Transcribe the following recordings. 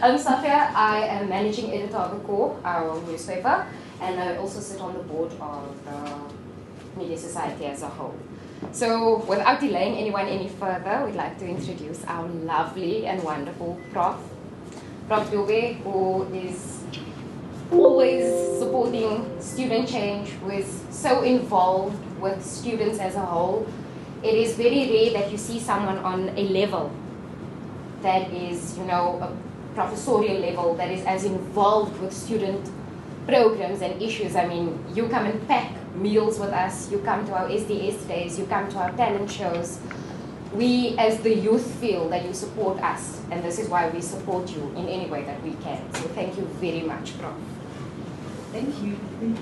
I'm Safia. I am managing editor of The Core, our newspaper, and I also sit on the board of the Media Society as a whole. So, without delaying anyone any further, we'd like to introduce our lovely and wonderful Prof. Prof. Dube, who is always supporting student change, who is so involved with students as a whole. It is very rare that you see someone on a level that is, a professorial level, that is as involved with student programs and issues. I mean, you come and pack meals with us, you come to our SDS days, you come to our talent shows. We, as the youth, feel that you support us, and this is why we support you in any way that we can. So thank you very much, Prof. Thank you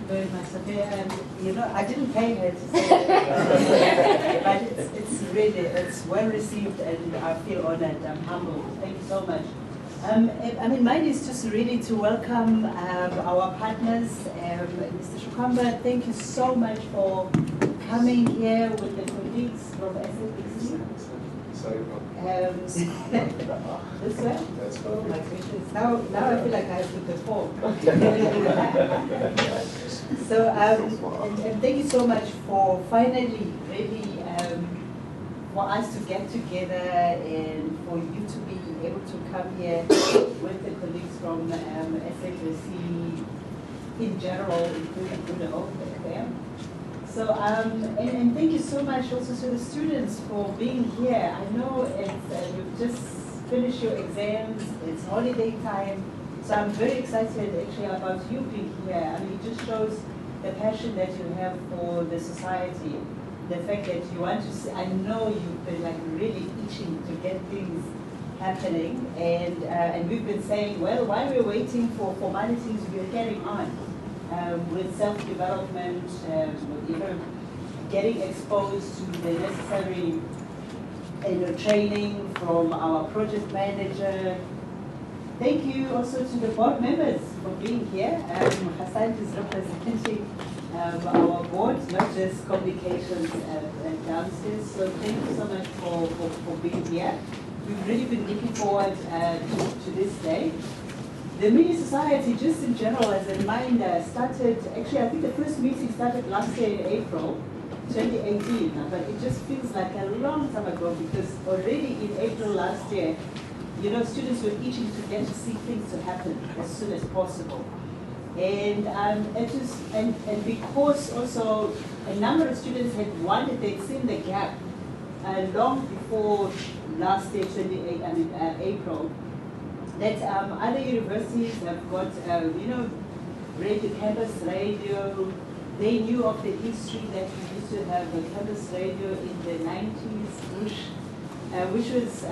very much, Sophia. And I didn't pay her to say it, but it's well received, and I feel honored. I'm humbled. Thank you so much. Mine is just really to welcome our partners. Mr. Shukamba, thank you so much for coming here with the colleagues from SABC. Sorry, this way? That's oh my goodness. Now I feel like I have to perform. So, and thank you so much for finally really for us to get together and for you to be able to come here with the colleagues from SABC in general, including Good Hope FM. So, and thank you so much also to the students for being here. I know you've just finished your exams, it's holiday time, so I'm very excited actually about you being here. I mean, it just shows the passion that you have for the society, the fact that you want to see, I know you've been like really itching to get things happening, and we've been saying, well, while we're waiting for formalities, we're carrying on. With self-development, getting exposed to the necessary training from our project manager. Thank you also to the board members for being here. Hassan is representing our board, not just communications and downstairs. So thank you so much for being here. We've really been looking forward to this day. The Media Society, just in general, as a reminder, started, actually I think the first meeting started last year in April 2018, but it just feels like a long time ago because already in April last year, students were itching to get to see things to happen as soon as possible. And because also a number of students had wanted, they'd seen the gap long before last year, April, that other universities have got, radio, campus radio. They knew of the history that we used to have a campus radio in the 90s, which was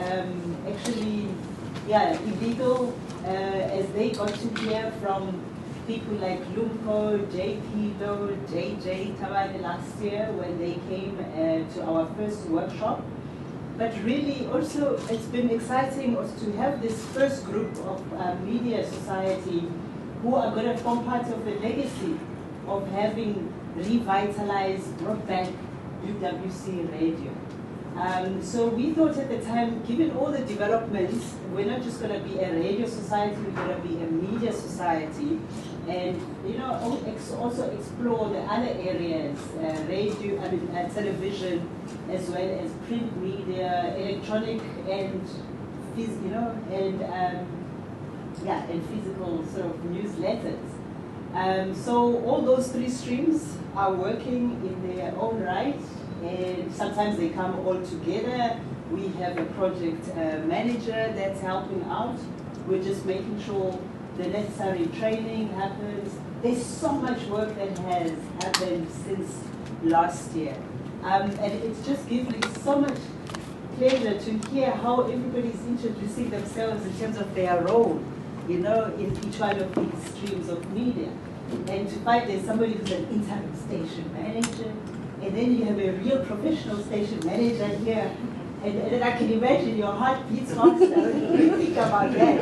actually, illegal, as they got to hear from people like Lumko, JP Lowe, JJ Tawade last year when they came to our first workshop. But really, also, it's been exciting to have this first group of Media Society who are going to form part of the legacy of having revitalized, brought back UWC radio. So we thought at the time, given all the developments, we're not just going to be a radio society, we're going to be a media society. And also explore the other areas, radio, television, as well as print media, electronic, and and physical sort of newsletters. So all those three streams are working in their own right, and sometimes they come all together. We have a project manager that's helping out. We're just making sure the necessary training happens. There's so much work that has happened since last year. And it just gives me so much pleasure to hear how everybody's introducing themselves in terms of their role, in each one of these streams of media. And to find there's somebody who's an interim station manager, and then you have a real professional station manager here. And then I can imagine your heart beats faster when you think about that.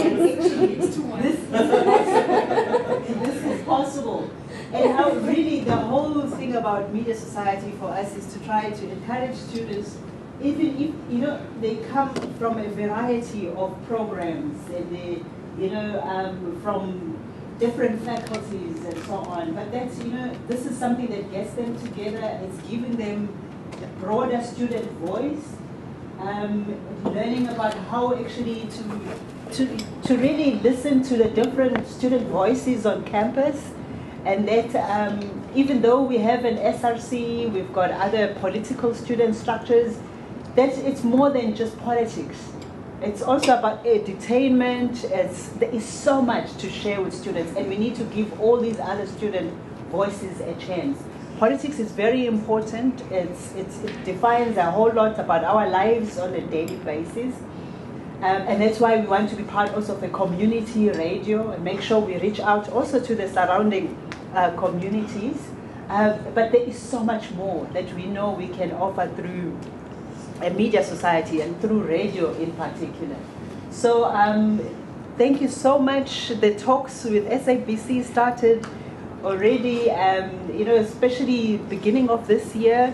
This is possible. And how really the whole thing about Media Society for us is to try to encourage students, even if they come from a variety of programs and they from different faculties and so on. But that's, this is something that gets them together. It's giving them a broader student voice, learning about how actually to really listen to the different student voices on campus. And that even though we have an SRC, we've got other political student structures, that it's more than just politics. It's also about entertainment. There is so much to share with students, and we need to give all these other student voices a chance. Politics is very important. It defines a whole lot about our lives on a daily basis. And that's why we want to be part also of a community radio and make sure we reach out also to the surrounding communities. But there is so much more that we know we can offer through a media society and through radio in particular. So thank you so much. The talks with SABC started already, especially beginning of this year,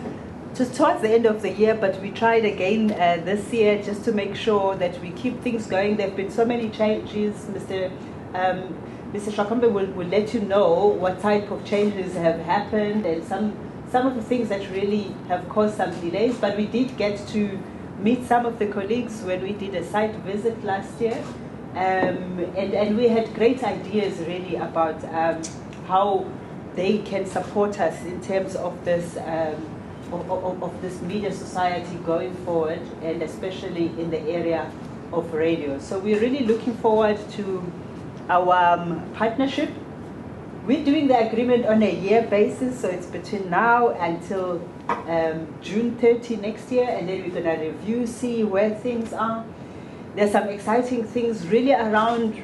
just towards the end of the year, but we tried again this year just to make sure that we keep things going. There have been so many changes. Mr. Shwakwamba will let you know what type of changes have happened and some of the things that really have caused some delays, but we did get to meet some of the colleagues when we did a site visit last year, and we had great ideas really about how they can support us in terms of this of this media society going forward, and especially in the area of radio. So we're really looking forward to our partnership. We're doing the agreement on a year basis, so it's between now until June 30 next year, and then we're going to review, see where things are. There's some exciting things really around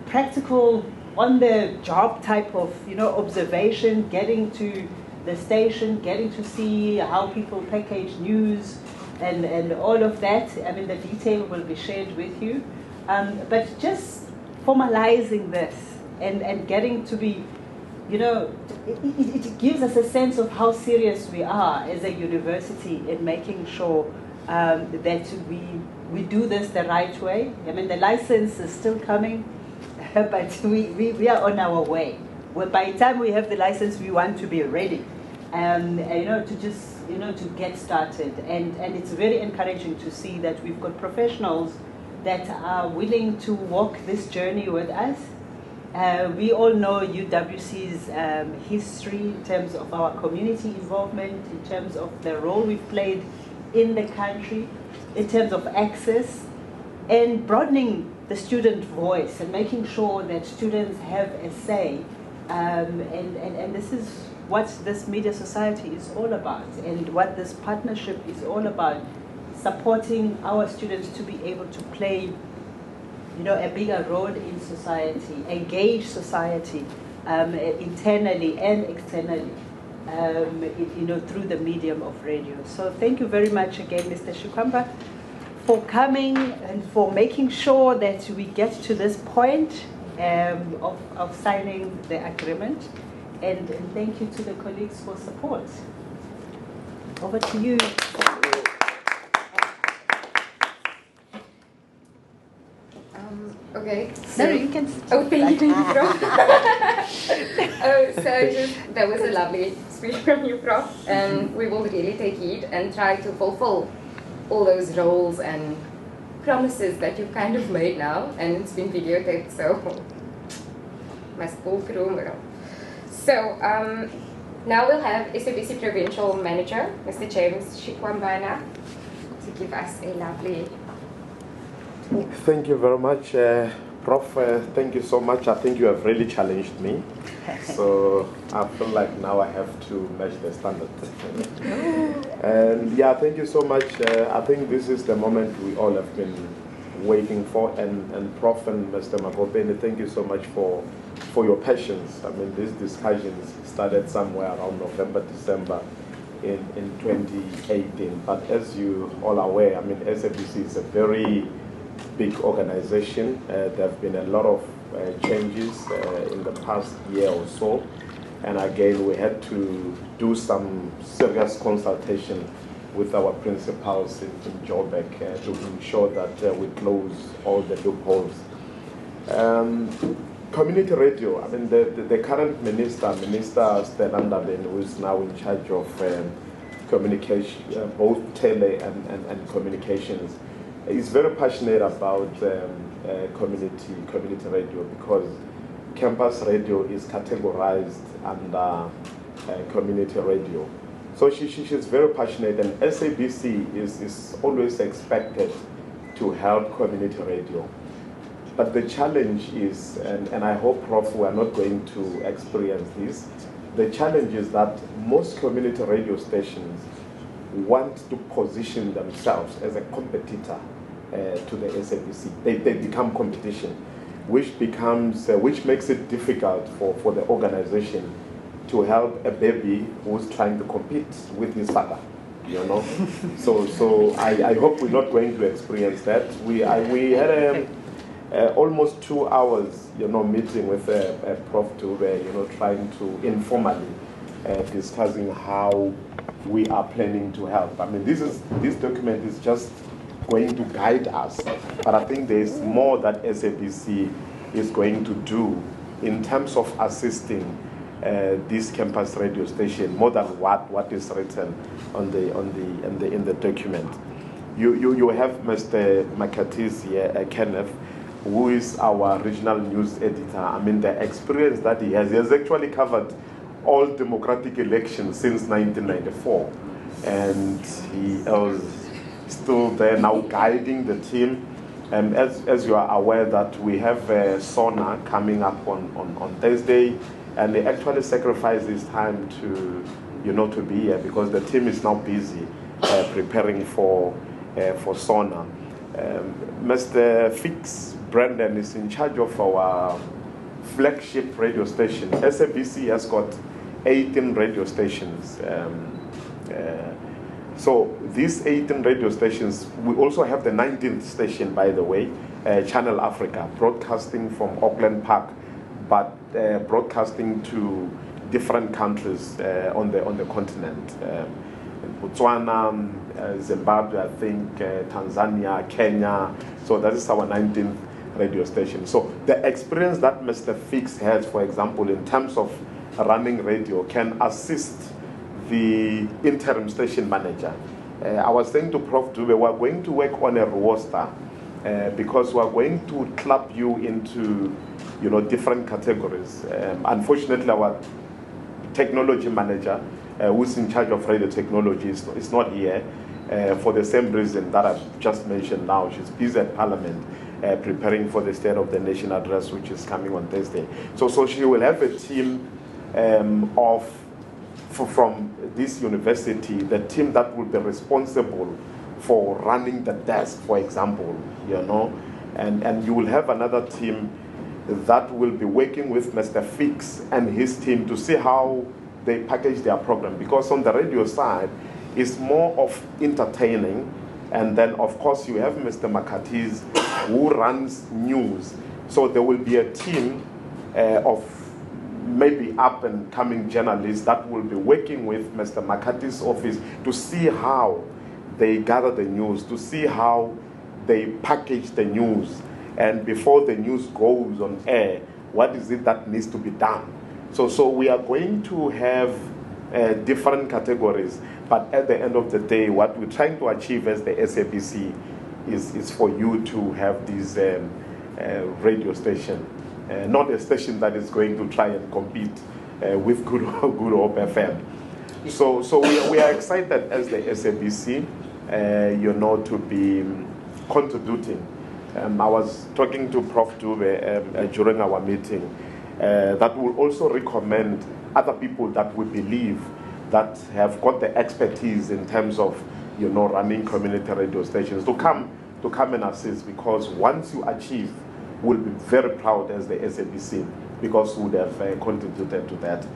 practical, on-the-job type of observation, getting to the station, getting to see how people package news and all of that. I mean, the detail will be shared with you. But just formalizing this and getting to be, it gives us a sense of how serious we are as a university in making sure that we do this the right way. I mean, the license is still coming, but we are on our way. Well, by the time we have the license, we want to be ready, to just, to get started. And it's very encouraging to see that we've got professionals that are willing to walk this journey with us. We all know UWC's history in terms of our community involvement, in terms of the role we've played in the country, in terms of access, and broadening the student voice and making sure that students have a say. And this is what this media society is all about, and what this partnership is all about, supporting our students to be able to play a bigger role in society, engage society internally and externally, through the medium of radio. So thank you very much again, Mr. Shwakwamba, for coming and for making sure that we get to this point of signing the agreement. And thank you to the colleagues for support. Over to you. Okay. So you can. Oh, thank you, Prof. That was a lovely speech from you, Prof. And we will really take heed and try to fulfill all those roles and promises that you've kind of made now, and it's been videotaped, so must pull through. So now we'll have SABC Provincial Manager, Mr. James Shikwambana, to give us a lovely. Thank you very much, Prof. Thank you so much. I think you have really challenged me. So I feel like now I have to match the standard. And yeah, thank you so much. I think this is the moment we all have been waiting for. And Prof. and Mr. Makopeni, thank you so much for your patience. I mean, these discussions started somewhere around November, December in 2018. But as you all are aware, I mean, SABC is a very big organization. There have been a lot of changes in the past year or so, and again we had to do some serious consultation with our principals in Joburg to ensure that we close all the loopholes. Community radio, I mean, the current minister, Minister Stella Ndabeni, who is now in charge of communication, both tele and communications, is very passionate about community radio, because campus radio is categorized under community radio. So she's very passionate, and SABC is always expected to help community radio. But the challenge is, and I hope, Prof, we are not going to experience this, the challenge is that most community radio stations want to position themselves as a competitor to the SABC. They become competition, which makes it difficult for the organization to help a baby who's trying to compete with his father, you know. So I hope we're not going to experience that. We had almost 2 hours, meeting with Prof. Dube, trying to informally discussing how we are planning to help. I mean, this document is just going to guide us, but I think there's more that SABC is going to do in terms of assisting this campus radio station, more than what is written in the document. You have Mr. Makatis here, Kenneth, who is our regional news editor. I mean, the experience that he has actually covered all democratic elections since 1994, and he is still there now guiding the team. And as you are aware that we have SONA coming up on Thursday, and they actually sacrificed this time to be here because the team is now busy preparing for SONA. Mr. Fix Brendan is in charge of our flagship radio station. SABC has got 18 radio stations. So these 18 radio stations, we also have the 19th station, by the way, Channel Africa, broadcasting from Auckland Park, but broadcasting to different countries on the continent. Botswana, Zimbabwe, I think, Tanzania, Kenya. So that is our 19th radio station. So the experience that Mr. Fix has, for example, in terms of running radio, can assist the interim station manager. I was saying to Prof. Dube, we're going to work on a roster because we're going to club you into different categories. Unfortunately, our technology manager, who's in charge of radio technology, is not here for the same reason that I've just mentioned now. She's busy at Parliament preparing for the State of the Nation address, which is coming on Thursday. So she will have a team from this university, the team that will be responsible for running the desk, for example, and you will have another team that will be working with Mr. Fix and his team to see how they package their program, because on the radio side, it's more of entertaining, and then of course you have Mr. Makatis who runs news, so there will be a team of maybe up and coming journalists that will be working with Mr. Makatis' office to see how they gather the news, to see how they package the news, and before the news goes on air, what is it that needs to be done? So we are going to have different categories, but at the end of the day, what we're trying to achieve as the SABC is for you to have this radio station, not a station that is going to try and compete with Good Hope FM. So we are excited as the SABC, to be contributing. I was talking to Prof. Dube during our meeting that will also recommend other people that we believe that have got the expertise in terms of running community radio stations to come and assist, because once you achieve, we'll be very proud as the SABC because we would have contributed to that.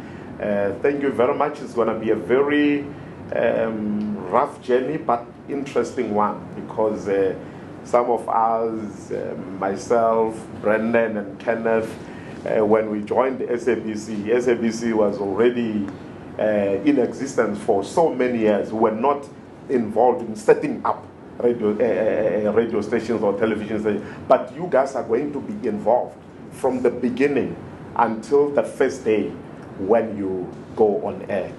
Thank you very much. It's going to be a very rough journey, but interesting one, because some of us, myself, Brendan and Kenneth, when we joined the SABC was already in existence for so many years. We were not involved in setting up radio stations or television stations, but you guys are going to be involved from the beginning until the first day when you go on air.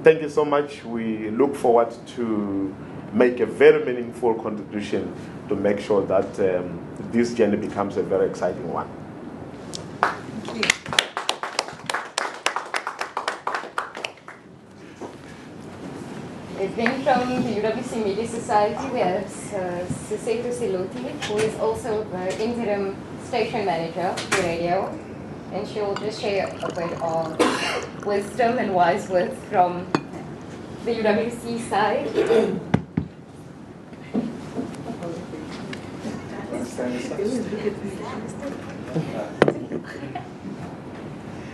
Thank you so much. We look forward to make a very meaningful contribution to make sure that this journey becomes a very exciting one. Thank you. Then from the UWC Media Society, we have Siseto Siloti, who is also the interim station manager for radio. And she will just share a bit of wisdom and wise words from the UWC side.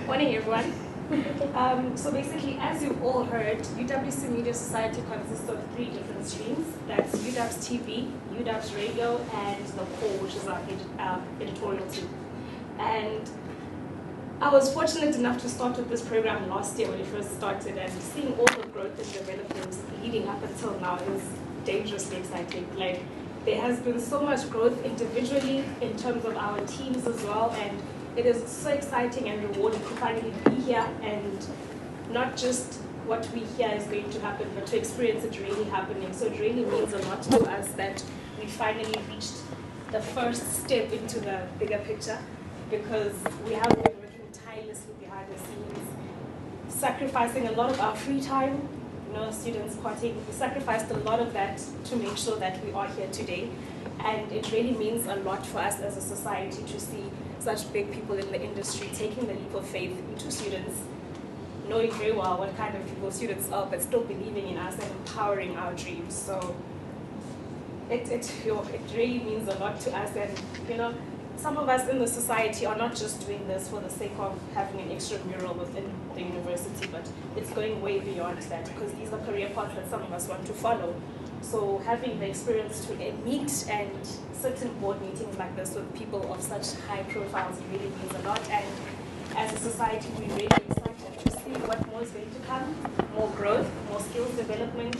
Morning, everyone. So basically, as you've all heard, UWC Media Society consists of 3 different streams. That's UW's TV, UW's radio, and the core, which is our editorial team. And I was fortunate enough to start with this program last year when it first started, and seeing all the growth and development leading up until now is dangerously exciting. Like, there has been so much growth individually in terms of our teams as well, and it is so exciting and rewarding to finally be here, and not just what we hear is going to happen, but to experience it really happening. So it really means a lot to us that we finally reached the first step into the bigger picture, because we have been working tirelessly behind the scenes, sacrificing a lot of our free time. You know, students parting, we sacrificed a lot of that to make sure that we are here today. And it really means a lot for us as a society to see such big people in the industry taking the leap of faith into students, knowing very well what kind of people students are, but still believing in us and empowering our dreams. So it really means a lot to us. And you know, some of us in the society are not just doing this for the sake of having an extramural within the university, but it's going way beyond that, because these are career paths that some of us want to follow. So having the experience to meet and sit in board meetings like this with people of such high profiles really means a lot. And as a society, we're really excited to see what more is going to come, more growth, more skills development.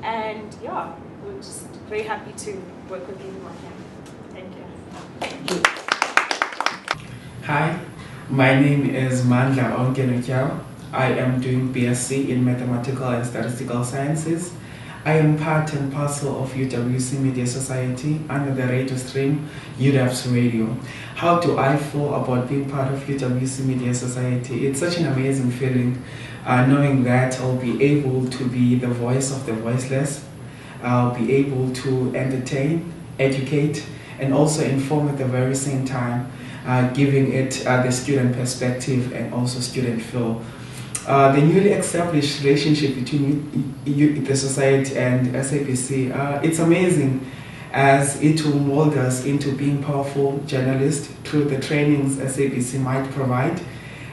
And yeah, we're just very happy to work with everyone here. Thank you. Hi, my name is Mandla Ongenukyao. I am doing BSc in Mathematical and Statistical Sciences. I am part and parcel of UWC Media Society under the radio stream UW's Radio. How do I feel about being part of UWC Media Society? It's such an amazing feeling, knowing that I'll be able to be the voice of the voiceless. I'll be able to entertain, educate, and also inform at the very same time, giving it the student perspective and also student feel. The newly established relationship between the society and SABC, it's amazing, as it will mold us into being powerful journalists through the trainings SABC might provide,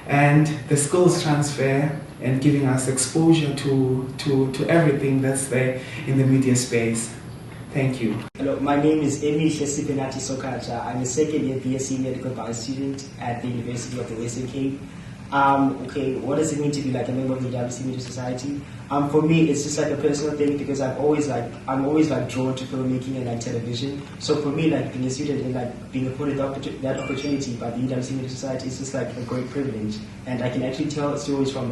and the skills transfer and giving us exposure to everything that's there in the media space. Thank you. Hello, my name is Emi Shesipenati Sokacha. I'm a second year BSc Medical Science student at the University of the Western Cape. Okay, what does it mean to be like a member of the UWC Media Society? For me, it's just like a personal thing, because I'm always drawn to filmmaking and like television. So for me, like being a student and like being afforded that opportunity by the UWC Media Society is just like a great privilege. And I can actually tell stories from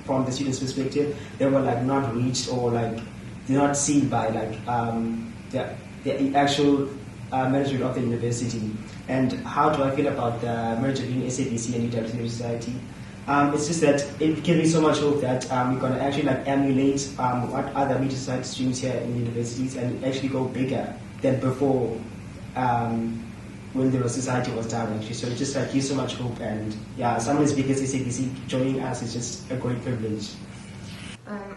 from the students' perspective that were like not reached or like not seen by like the actual management of the university. And how do I feel about the merger between SABC and UWC Media Society? It's just that it gives me so much hope that we're going to actually like emulate what other media society streams here in the universities and actually go bigger than before when the society was down actually. So it just like gives so much hope, and yeah, someone as big as SABC joining us is just a great privilege.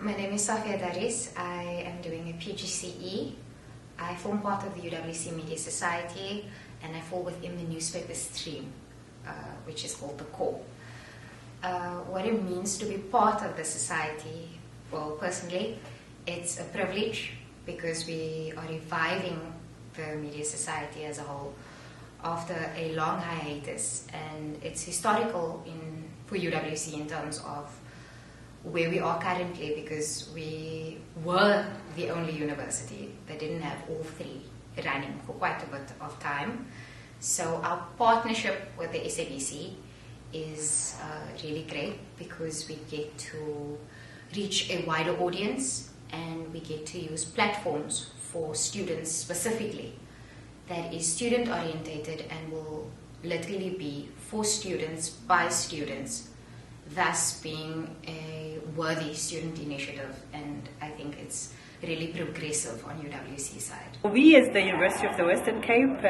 My name is Safia Daris. I am doing a PGCE. I form part of the UWC Media Society, and I fall within the newspaper stream, which is called the core. What it means to be part of the society, well, personally, it's a privilege, because we are reviving the media society as a whole after a long hiatus, and it's historical for UWC in terms of where we are currently, because we were the only university that didn't have all three running for quite a bit of time. So our partnership with the SABC is really great, because we get to reach a wider audience and we get to use platforms for students specifically that is student orientated and will literally be for students by students, thus being a worthy student initiative, and I think it's really progressive on UWC side. We as the University of the Western Cape,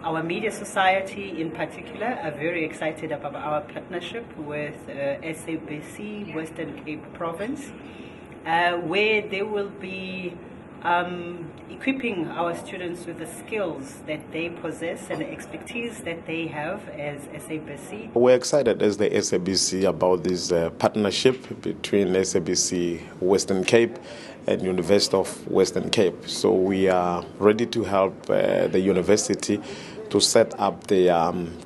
our media society in particular, are very excited about our partnership with SABC Western Cape Province, where they will be equipping our students with the skills that they possess and the expertise that they have as SABC. We're excited as the SABC about this partnership between SABC Western Cape and University of Western Cape. So we are ready to help the university to set up the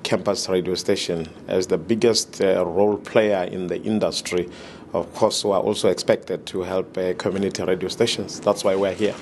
campus radio station as the biggest role player in the industry. Of course, we are also expected to help community radio stations. That's why we're here.